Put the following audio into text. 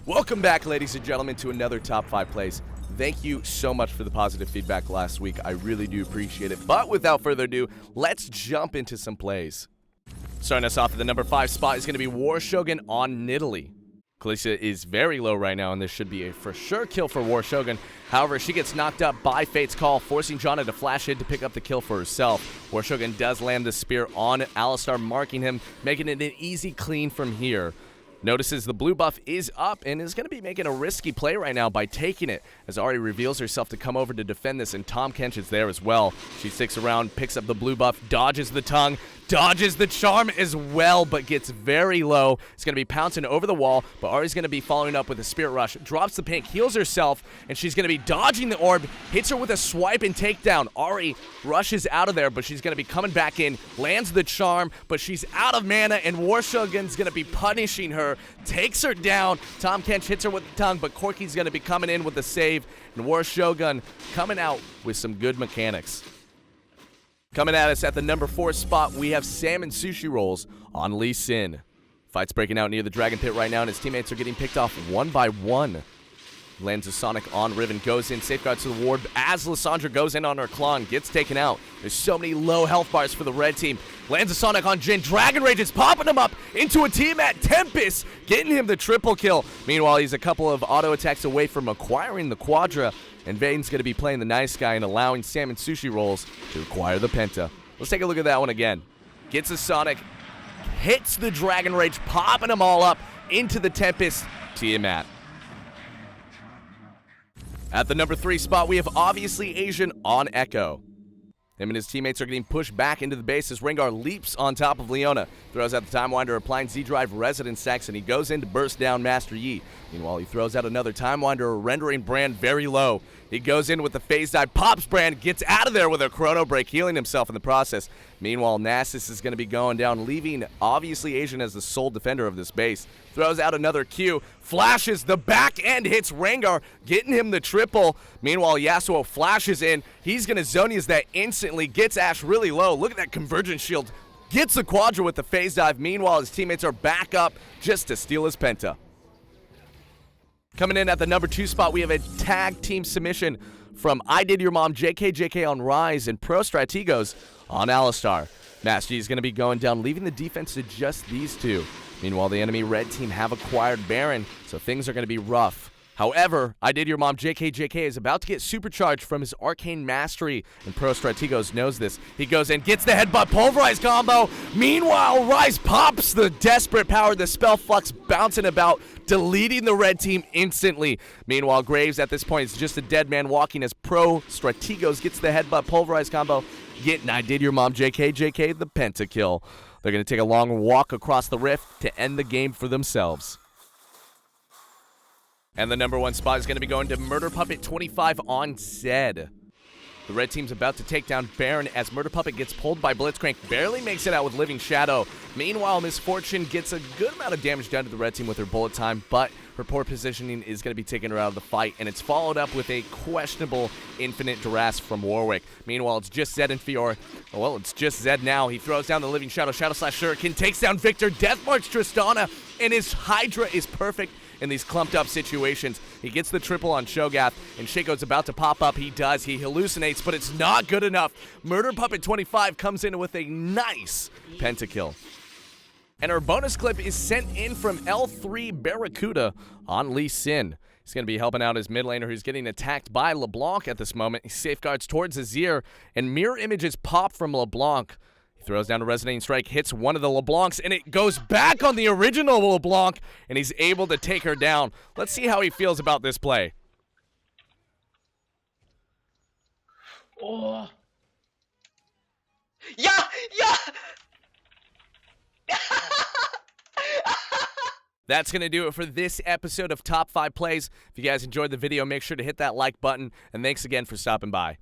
Welcome back, ladies and gentlemen, to another Top 5 Plays. Thank you so much for the positive feedback last week. I really do appreciate it. But without further ado, let's jump into some plays. Starting us off at the number 5 spot is going to be War Shogun on Nidalee. Khaleesi is very low right now, and this should be a for sure kill for War Shogun. However, she gets knocked up by Fate's Call, forcing Janna to flash in to pick up the kill for herself. War Shogun does land the spear on Alistar, marking him, making it an easy clean from here. Notices the blue buff is up and is going to be making a risky play right now by taking it, as Ahri reveals herself to come over to defend this, and Tahm Kench is there as well. She sticks around, picks up the blue buff, dodges the tongue, dodges the charm as well, but gets very low. It's going to be pouncing over the wall, but Ahri's going to be following up with a Spirit Rush, drops the pink, heals herself, and she's going to be dodging the orb, hits her with a swipe and takedown. Ahri rushes out of there, but she's going to be coming back in, lands the charm, but she's out of mana, and War Shogun's going to be punishing her, takes her down. Tahm Kench hits her with the tongue, but Corki's going to be coming in with the save, and War Shogun coming out with some good mechanics. Coming at us at the number 4 spot, we have Salmon Sushi Rolls on Lee Sin. Fight's breaking out near the Dragon Pit right now, and his teammates are getting picked off one by one. Lands a Sonic on Riven, goes in, safeguards to the ward as Lissandra goes in on her Klon, gets taken out. There's so many low health bars for the red team. Lands a Sonic on Jhin, Dragon Rage is popping him up into a team at Tempest, getting him the triple kill. Meanwhile, he's a couple of auto attacks away from acquiring the Quadra, and Vane's going to be playing the nice guy and allowing Salmon Sushi Rolls to acquire the Penta. Let's take a look at that one again. Gets a Sonic, hits the Dragon Rage, popping them all up into the Tempest. Tiamat. At the number 3 spot, we have obviously Asian on Echo. Him and his teammates are getting pushed back into the base as Rengar leaps on top of Leona. Throws out the Time Winder, applying Z-Drive Resident Stacks, and he goes in to burst down Master Yi. Meanwhile, he throws out another Time Winder, rendering Brand very low. He goes in with the phase dive, pops Brand, gets out of there with a Chrono Break, healing himself in the process. Meanwhile, Nasus is going to be going down, leaving obviously Asian as the sole defender of this base. Throws out another Q, flashes, the back end hits Rengar, getting him the triple. Meanwhile, Yasuo flashes in. He's going to Zhonya's that instantly, gets Ashe really low. Look at that Convergence Shield. Gets the Quadra with the phase dive. Meanwhile, his teammates are back up just to steal his Penta. Coming in at the number 2 spot, we have a tag team submission from I Did Your Mom, JK on Ryze, and Pro Strategos on Alistar. Master Yi is going to be going down, leaving the defense to just these two. Meanwhile, the enemy red team have acquired Baron, so things are going to be rough. However, I Did Your Mom, JK is about to get supercharged from his Arcane Mastery, and Pro Strategos knows this. He goes in, gets the headbutt, pulverize combo. Meanwhile, Ryze pops the desperate power, the spell flux bouncing about, deleting the red team instantly. Meanwhile, Graves at this point is just a dead man walking as Pro Strategos gets the headbutt, pulverize combo, getting I Did Your Mom, JK the pentakill. They're going to take a long walk across the rift to end the game for themselves. And the number 1 spot is going to be going to Murder Puppet 25 on Zed. The red team's about to take down Baron as Murder Puppet gets pulled by Blitzcrank, barely makes it out with Living Shadow. Meanwhile, Miss Fortune gets a good amount of damage done to the red team with her bullet time, but her poor positioning is going to be taking her out of the fight, and it's followed up with a questionable Infinite Duress from Warwick. Meanwhile, it's just Zed and Fiora. Well, it's just Zed now. He throws down the Living Shadow, Shadow Slash Shuriken, takes down Victor, Death March Tristana, and his Hydra is perfect in these clumped up situations. He gets the triple on Sho'Gath, and Shaco's about to pop up. He does. He hallucinates, but it's not good enough. Murder Puppet 25 comes in with a nice pentakill. And our bonus clip is sent in from L3 Barracuda on Lee Sin. He's going to be helping out his mid laner who's getting attacked by LeBlanc at this moment. He safeguards towards Azir, and mirror images pop from LeBlanc. Throws down a Resonating Strike, hits one of the LeBlancs, and it goes back on the original LeBlanc, and he's able to take her down. Let's see how he feels about this play. Oh. Yeah! That's going to do it for this episode of Top 5 Plays. If you guys enjoyed the video, make sure to hit that like button, and thanks again for stopping by.